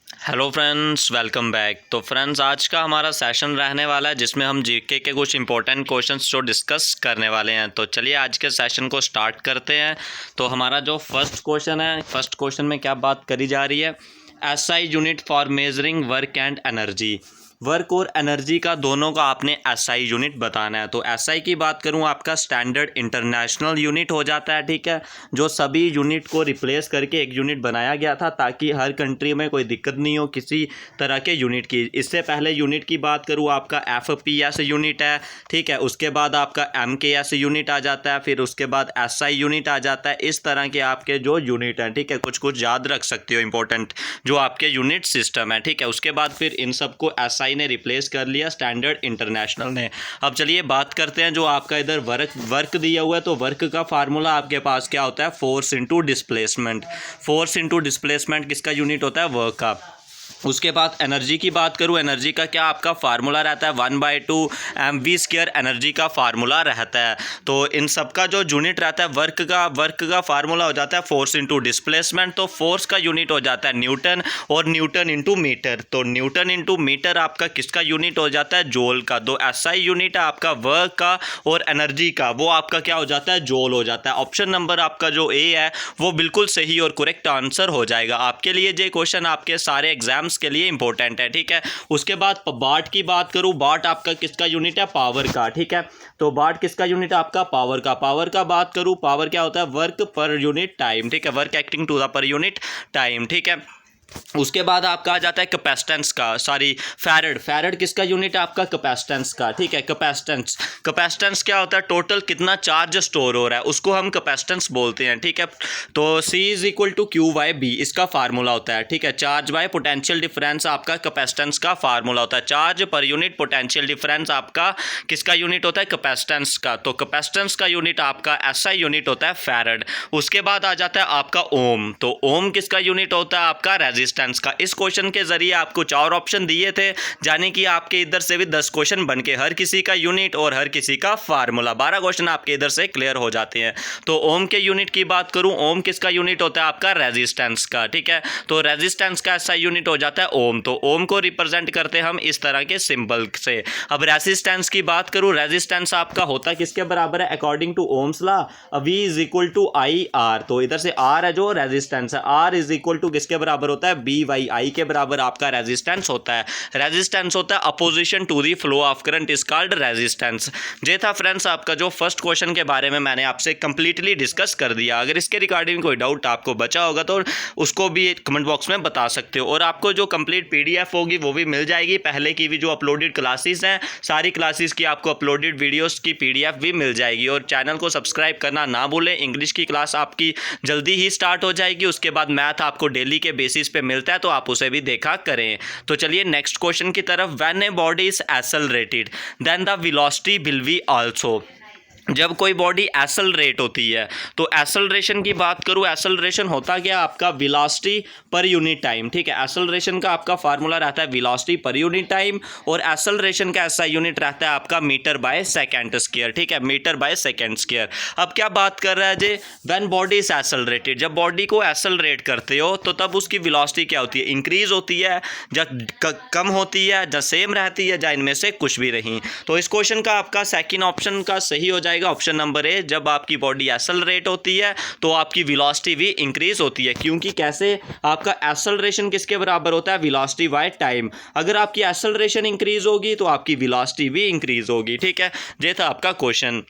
Hello friends, welcome back. तो friends, आज का हमारा सेशन रहने वाला है जिसमें हम जीके के कुछ इंपॉर्टेंट क्वेश्चंस जो डिस्कस करने वाले हैं। तो चलिए आज के सेशन को स्टार्ट करते हैं। तो हमारा जो फर्स्ट क्वेश्चन है, फर्स्ट क्वेश्चन में क्या बात करी जा रही है? SI unit for measuring work and energy. Work और एनर्जी का दोनों का आपने एसआई यूनिट बताना है। तो एसआई की बात करूं, आपका स्टैंडर्ड इंटरनेशनल यूनिट हो जाता है, ठीक है, जो सभी यूनिट को रिप्लेस करके एक यूनिट बनाया गया था ताकि हर कंट्री में कोई दिक्कत नहीं हो किसी तरह के यूनिट की। इससे पहले यूनिट की बात करूं, आपका एफपीएस यूनिट है, ठीक है, उसके बाद आपका एमकेएस यूनिट आ जाता है, फिर उसके बाद एसआई यूनिट आ जाता है। इस तरह के आपके जो यूनिट हैं, ठीक है, कुछ कुछ याद रख सकते हो इंपॉर्टेंट जो आपके यूनिट सिस्टम है, ठीक है। उसके बाद फिर इन सबको एसआई ने रिप्लेस कर लिया स्टैंडर्ड इंटरनेशनल ने। अब चलिए बात करते हैं जो आपका इधर वर्क दिया हुआ है। तो वर्क का फार्मूला आपके पास क्या होता है? Force into displacement. Force into displacement किसका यूनिट होता है? वर्क का। उसके बाद एनर्जी की बात करूँ, एनर्जी का क्या आपका फार्मूला रहता है? 1/2 mv² एनर्जी का फार्मूला रहता है। तो इन सब का जो यूनिट रहता है वर्क का फार्मूला हो जाता है फोर्स इंटू डिस्प्लेसमेंट। तो फोर्स का यूनिट हो जाता है न्यूटन और न्यूटन इंटू मीटर। तो न्यूटन इंटू मीटर आपका किसका यूनिट हो जाता है? जूल का। तो एसआई यूनिट है आपका वर्क का और एनर्जी का, वो आपका क्या हो जाता है? जूल हो जाता है। ऑप्शन नंबर आपका जो ए है वो बिल्कुल सही और करेक्ट आंसर हो जाएगा आपके लिए। ये क्वेश्चन आपके सारे एग्जाम के लिए इंपॉर्टेंट है, ठीक है। उसके बाद वाट की बात करूं, वाट आपका किसका यूनिट है? पावर का, ठीक है। तो वाट किसका यूनिट है आपका? पावर का। पावर का बात करूं, पावर क्या होता है? वर्क पर यूनिट टाइम, ठीक है, work acting to the per unit time, ठीक है। उसके बाद आपका आ जाता है कैपेसिटेंस का, सॉरी फैरड। फैरड किसका यूनिट है आपका? कैपेसिटेंस का, ठीक है। कैपेसिटेंस, कैपेसिटेंस क्या होता है? टोटल कितना चार्ज स्टोर हो रहा है उसको हम कैपेसिटेंस बोलते हैं, ठीक है। तो C is equal to Q by V इसका फार्मूला होता है, ठीक है। चार्ज बाय पोटेंशियल डिफरेंस आपका कैपेसिटेंस का फार्मूला होता है। Charge per unit potential difference आपका किसका यूनिट होता है? कैपेसिटेंस का। तो कैपेसिटेंस का यूनिट आपका एसआई यूनिट होता है फैरड। उसके बाद आ जाता है आपका ओम। तो ओम किसका यूनिट होता है? आपका रेजिस्टेंस का। इस क्वेश्चन के जरिए आपको 4 ऑप्शन दिए थे, यानी कि आपके इधर से भी 10 क्वेश्चन बनके हर किसी का यूनिट और हर किसी का फार्मूला 12 क्वेश्चन आपके इधर से क्लियर हो जाते हैं। तो ओम के यूनिट की बात करूं, ओम किसका यूनिट होता है? आपका रेजिस्टेंस का, ठीक है। तो रेजिस्टेंस का ऐसा यूनिट हो जाता है ओम। तो ओम को रिप्रेजेंट करते हैं हम इस तरह के सिंबल से। अब रेजिस्टेंस की बात करूं, रेजिस्टेंस आपका होता किसके बराबर है? According to Ohm's law, V is equal to I R. तो इधर से R है जो रेजिस्टेंस है, R इज इक्वल टू किसके बराबर होता है? BI के बराबर आपका रेजिस्टेंस होता है। रेजिस्टेंस होता है opposition to the flow of current is called resistance. ये था फ्रेंड्स आपका जो फर्स्ट क्वेश्चन के बारे में मैंने आपसे कंप्लीटली डिस्कस कर दिया। अगर इसके रिगार्डिंग कोई डाउट आपको बचा होगा तो उसको भी कमेंट बॉक्स में बता सकते हो। और आपको जो कंप्लीट PDF होगी वो भी मिल जाएगी। पहले की भी जो अपलोडेड क्लासेस हैं, सारी क्लासेस की आपको अपलोडेड वीडियोस की PDF भी मिल जाएगी। और चैनल को सब्सक्राइब करना ना भूलें। इंग्लिश की क्लास आपकी जल्दी ही स्टार्ट हो जाएगी। उसके बाद मैथ आपको डेली के बेसिस पे मिलता है, तो आप उसे भी देखा करें। तो चलिए नेक्स्ट क्वेश्चन की तरफ। When a body is accelerated then the velocity will be also. जब कोई बॉडी एक्सेलरेट होती है तो एक्सेलरेशन की बात करूँ, एक्सेलरेशन होता क्या? आपका वेलोसिटी पर यूनिट टाइम, ठीक है। एक्सेलरेशन का आपका फार्मूला रहता है वेलोसिटी पर यूनिट टाइम और एक्सेलरेशन का ऐसा यूनिट रहता है आपका मीटर बाय सेकेंड स्क्वायर, ठीक है, मीटर बाय सेकेंड स्क्वायर। अब क्या बात कर रहा है जी? व्हेन बॉडी इज एक्सेलरेटेड, जब बॉडी को एक्सेलरेट करते हो तो तब उसकी वेलोसिटी क्या होती है? इंक्रीज होती है या कम होती है या सेम रहती है या इनमें से कुछ भी नहीं? तो इस क्वेश्चन का आपका सेकंड ऑप्शन का सही हो जाएगा, ऑप्शन नंबर ए। जब आपकी बॉडी एक्सेलरेट होती है तो आपकी वेलोसिटी भी इंक्रीज होती है। क्योंकि कैसे? आपका एक्सेलरेशन किसके बराबर होता है? Velocity by time. अगर आपकी एक्सेलरेशन इंक्रीज होगी तो आपकी वेलोसिटी भी इंक्रीज होगी, ठीक है। ये था आपका क्वेश्चन।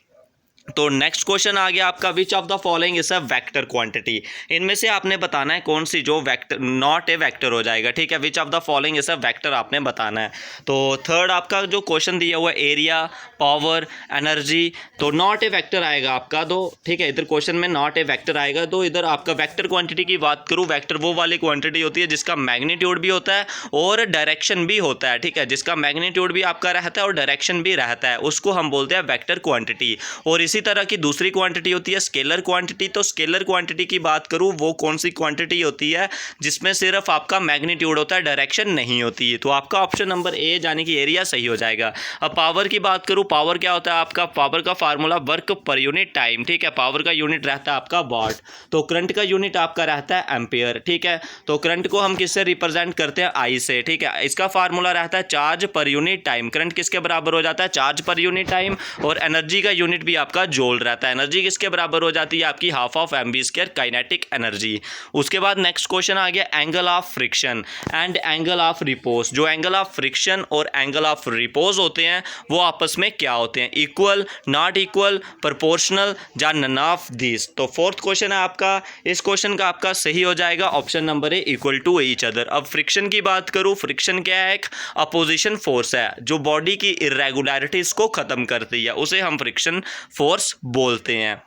तो नेक्स्ट क्वेश्चन आ गया आपका, which of the following is a vector quantity. इनमें से आपने बताना है कौन सी जो वेक्टर नॉट ए वेक्टर हो जाएगा, ठीक है। Which of the following is a vector आपने बताना है। तो थर्ड आपका जो क्वेश्चन दिया हुआ है एरिया, पावर, एनर्जी, तो नॉट ए वेक्टर आएगा आपका, तो ठीक है। इधर क्वेश्चन में नॉट ए वेक्टर आएगा। तो इधर आपका वेक्टर क्वांटिटी की बात करूँ, वेक्टर वो वाली क्वांटिटी होती है जिसका मैग्नीट्यूड भी होता है और डायरेक्शन भी होता है, ठीक है। जिसका मैग्नीट्यूड भी आपका रहता है और डायरेक्शन भी रहता है, उसको हम बोलते हैं वेक्टर क्वांटिटी। और इसी इसी तरह की दूसरी क्वांटिटी होती है स्केलर क्वांटिटी। तो स्केलर क्वांटिटी की बात करूँ वो कौन सी क्वांटिटी होती है जिसमें सिर्फ आपका मैग्नीट्यूड होता है, डायरेक्शन नहीं होती है। तो आपका ऑप्शन नंबर ए यानी कि एरिया सही हो जाएगा। अब पावर की बात करूँ, पावर क्या होता है आपका, पावर का फार्मूला वर्क पर यूनिट टाइम, ठीक है। पावर का यूनिट रहता है आपका वाट, तो करंट का यूनिट आपका रहता है एम्पियर, ठीक है। तो करंट को हम किससे रिप्रेजेंट करते हैं, आई से, ठीक है। इसका फार्मूला रहता है चार्ज पर यूनिट टाइम। करंट किसके बराबर हो जाता है, चार्ज पर यूनिट टाइम। और एनर्जी का यूनिट भी आपका जूल रहता है। एनर्जी किसके बराबर हो जाती है, आपकी half of mv² kinetic energy. उसके बाद नेक्स्ट क्वेश्चन आ गया angle of friction and angle of repose. जो एंगल ऑफ फ्रिक्शन और एंगल ऑफ रिपोज होते हैं वो आपस में क्या होते हैं, इक्वल, नॉट इक्वल, प्रोपोर्शनल या नन ऑफ दिस। तो फोर्थ क्वेश्चन है आपका, इस क्वेश्चन का आपका सही हो जाएगा option number A, equal to each other. अब फ्रिक्शन की बात करूं, फ्रिक्शन क्या है, एक अपोजिशन फोर्स है जो बॉडी की इरेगुलरिटीज को खत्म करती है, उसे हम फ्रिक्शन फोर्स बोलते हैं।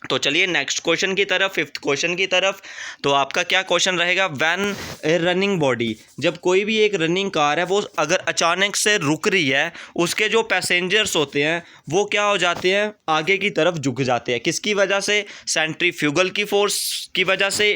तो चलिए नेक्स्ट क्वेश्चन की तरफ, फिफ्थ क्वेश्चन की तरफ। तो आपका क्या क्वेश्चन रहेगा, व्हेन ए रनिंग बॉडी, जब कोई भी एक रनिंग कार है वो अगर अचानक से रुक रही है, उसके जो पैसेंजर्स होते हैं वो क्या हो जाते हैं, आगे की तरफ झुक जाते हैं। किसकी वजह से, सेंट्रीफ्यूगल की फोर्स की वजह से,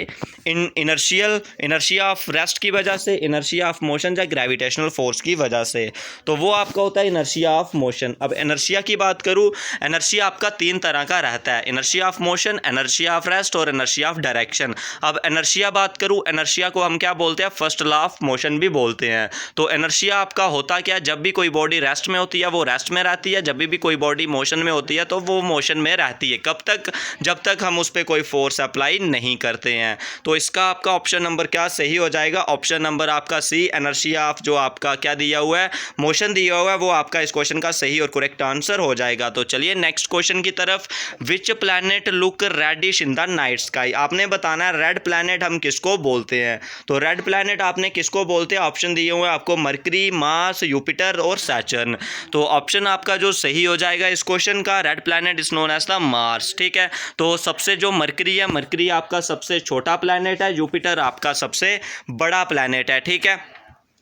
इनर्शिया ऑफ रेस्ट की वजह से, इनर्शिया ऑफ मोशन या ग्रेविटेशनल फोर्स की वजह से। तो वो आपका होता है इनर्शिया ऑफ मोशन। अब इनर्शिया की बात करूँ, इनर्शिया आपका तीन तरह का रहता है, inertia of motion, inertia of rest और इनर्शिया ऑफ डायरेक्शन। अब इनर्शिया बात करूं, इनर्शिया को हम क्या बोलते हैं, फर्स्ट लॉ ऑफ मोशन भी बोलते हैं। तो इनर्शिया आपका होता क्या, जब भी कोई बॉडी रेस्ट में होती है वो रेस्ट में रहती है, जब भी कोई बॉडी मोशन में होती है तो वो मोशन में रहती है। कब तक, जब तक हम उस पर कोई फोर्स अप्लाई नहीं करते हैं। तो इसका आपका ऑप्शन नंबर क्या सही हो जाएगा, ऑप्शन नंबर आपका सी, इनर्शिया ऑफ जो आपका क्या दिया हुआ है, मोशन दिया हुआ है, वो आपका इस क्वेश्चन का सही और करेक्ट आंसर हो जाएगा। तो चलिए नेक्स्ट क्वेश्चन की तरफ, which planet look reddish in the night sky. आपने बताना है रेड प्लैनेट हम किसको बोलते हैं। तो रेड प्लैनेट आपने किसको बोलते हैं, ऑप्शन दिए हुए हैं आपको, मरकरी, मार्स, जुपिटर और सैटर्न। तो ऑप्शन आपका जो सही हो जाएगा इस क्वेश्चन का, red planet is known as the Mars, ठीक है। तो सबसे जो मरकरी है, मरकरी आपका सबसे छोटा प्लैनेट है, जुपिटर आपका सबसे बड़ा प्लैनेट है, ठीक है।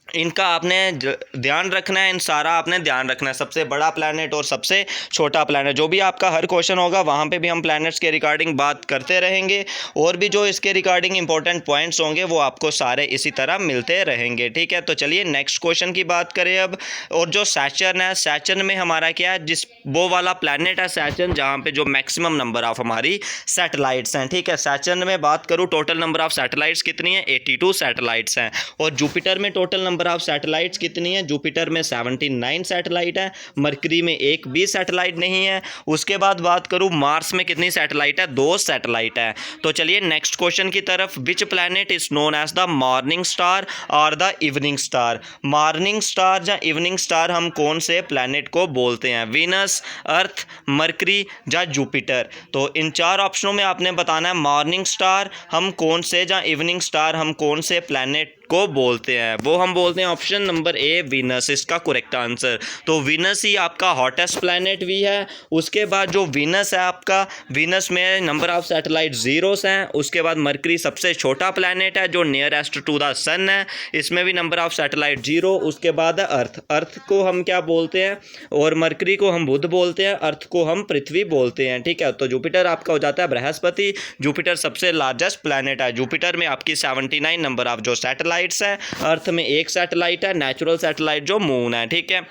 इनका आपने ध्यान रखना है, इन सारा आपने ध्यान रखना है, सबसे बड़ा प्लैनेट और सबसे छोटा प्लैनेट। जो भी आपका हर क्वेश्चन होगा वहाँ पे भी हम प्लैनेट्स के रिगार्डिंग बात करते रहेंगे, और भी जो इसके रिगार्डिंग इंपॉर्टेंट पॉइंट्स होंगे वो आपको सारे इसी तरह मिलते रहेंगे, ठीक है। तो चलिए नेक्स्ट क्वेश्चन की बात करें अब। और जो सैटर्न है, सैटर्न में हमारा क्या है, जिस वो वाला प्लैनेट है सैटर्न जहाँ पे जो मैक्सिमम नंबर ऑफ हमारी सैटेलाइट्स हैं, ठीक है। सैटर्न में बात करूँ टोटल नंबर ऑफ सैटेलाइट्स कितनी है, 82 सैटेलाइट्स हैं। और जुपिटर में टोटल नंबर ऑफ सैटेलाइट्स कितनी है, जुपिटर में 79 सैटेलाइट है, मरकरी में एक भी सैटेलाइट नहीं है। उसके बाद बात करूं मार्स में कितनी सैटेलाइट है, 2 सैटेलाइट है। तो चलिए नेक्स्ट क्वेश्चन की तरफ, which planet is known as the morning star और the evening star. Morning star या इवनिंग स्टार हम कौन से प्लैनेट को बोलते हैं, वीनस, अर्थ, मरकरी या जुपिटर। तो इन 4 ऑप्शनों में आपने बताना है मॉर्निंग स्टार हम कौन से या इवनिंग स्टार हम कौन से प्लैनेट को बोलते हैं। वो हम बोलते हैं ऑप्शन नंबर ए, वीनस, इसका करेक्ट आंसर। तो वीनस ही आपका हॉटेस्ट प्लैनेट भी है। उसके बाद जो वीनस है आपका, वीनस में नंबर ऑफ सैटेलाइट 0 हैं। उसके बाद मरकरी सबसे छोटा प्लैनेट है जो नियरेस्ट टू द सन है, इसमें भी नंबर ऑफ सैटेलाइट 0। उसके बाद है अर्थ, अर्थ को हम क्या बोलते हैं, और मरकरी को हम बुध बोलते हैं, अर्थ को हम पृथ्वी बोलते हैं, ठीक है। तो जुपिटर आपका हो जाता है बृहस्पति। जुपिटर सबसे लार्जेस्ट प्लैनेट है। जुपिटर में आपकी 79 नंबर ऑफ जो सैटेलाइट है, अर्थ में 1 सैटेलाइट है, नेचुरल सैटेलाइट जो मून है, ठीक है।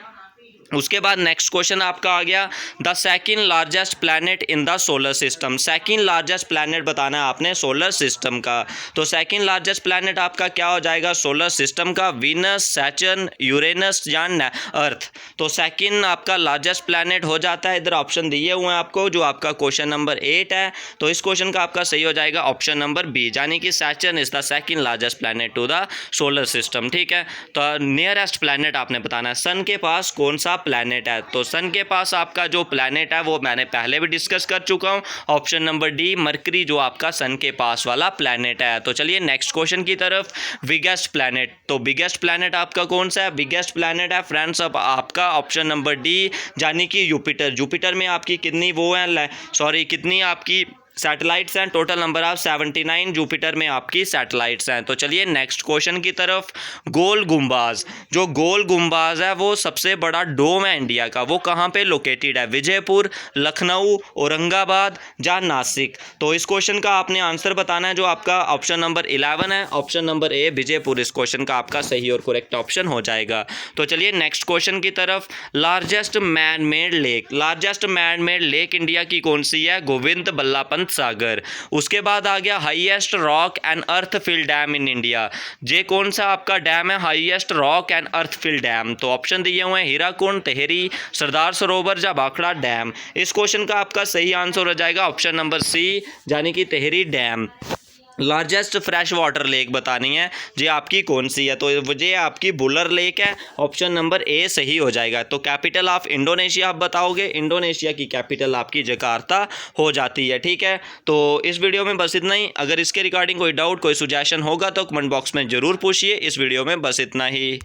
उसके बाद नेक्स्ट क्वेश्चन आपका आ गया, the second largest planet in the solar system. Second largest planet बताना है आपने सोलर सिस्टम का। तो सेकंड लार्जेस्ट प्लैनेट आपका क्या हो जाएगा सोलर सिस्टम का, वीनस, सैटर्न, यूरेनस या अर्थ। तो सेकंड आपका लार्जेस्ट प्लैनेट हो जाता है, इधर ऑप्शन दिए हुए हैं आपको, जो आपका क्वेश्चन नंबर 8 है। तो इस क्वेश्चन का आपका सही हो जाएगा ऑप्शन नंबर बी, यानी कि Saturn is the second largest planet to the solar system, ठीक है। तो नियरेस्ट प्लैनेट आपने बताना है, सन के पास कौन सा प्लैनेट है। तो सन के पास आपका जो प्लैनेट है वो मैंने पहले भी डिस्कस कर चुका हूं, ऑप्शन नंबर डी, मरकरी, जो आपका सन के पास वाला प्लैनेट है। तो चलिए नेक्स्ट क्वेश्चन की तरफ, बिगेस्ट प्लैनेट। तो बिगेस्ट प्लैनेट आपका कौन सा है, बिगेस्ट प्लैनेट है फ्रेंड्स अब आपका ऑप्शन नंबर डी, यानी कि जुपिटर। जुपिटर में आपकी कितनी वो है, सॉरी कितनी आपकी सैटेलाइट्स हैं, टोटल नंबर ऑफ 79 जुपिटर में आपकी सैटेलाइट्स हैं। तो चलिए नेक्स्ट क्वेश्चन की तरफ। गोल गुम्बाज, जो गोल गुम्बाज है वो सबसे बड़ा डोम है इंडिया का, वो कहाँ पे लोकेटेड है? विजयपुर, लखनऊ, औरंगाबाद या नासिक? तो इस क्वेश्चन का आपने आंसर बताना है, जो आपका ऑप्शन नंबर 11 है, ऑप्शन नंबर ए विजयपुर इस क्वेश्चन का आपका सही और करेक्ट ऑप्शन हो जाएगा। तो चलिए नेक्स्ट क्वेश्चन की तरफ। Largest man made lake, largest man made lake India की कौन सी है? गोविंद बल्लभ पंत सागर। उसके बाद आ गया highest rock and earth fill dam in India, ये कौन सा आपका डैम है highest rock and earth fill dam? तो ऑप्शन दिए हुए हैं हीराकुंड, टिहरी, सरदार सरोवर या भाखड़ा डैम। इस क्वेश्चन का आपका सही आंसर हो जाएगा ऑप्शन नंबर सी, यानी कि Tehri dam. Largest fresh water lake बतानी है, जी आपकी कौन सी है? तो ये आपकी बुलर लेक है, ऑप्शन नंबर ए सही हो जाएगा। तो कैपिटल ऑफ इंडोनेशिया आप बताओगे, इंडोनेशिया की कैपिटल आपकी जकार्ता हो जाती है। ठीक है, तो इस वीडियो में बस इतना ही। अगर इसके रिगार्डिंग कोई डाउट, कोई सुजेशन होगा तो कमेंट बॉक्स में ज़रूर पूछिए। इस वीडियो में बस इतना ही।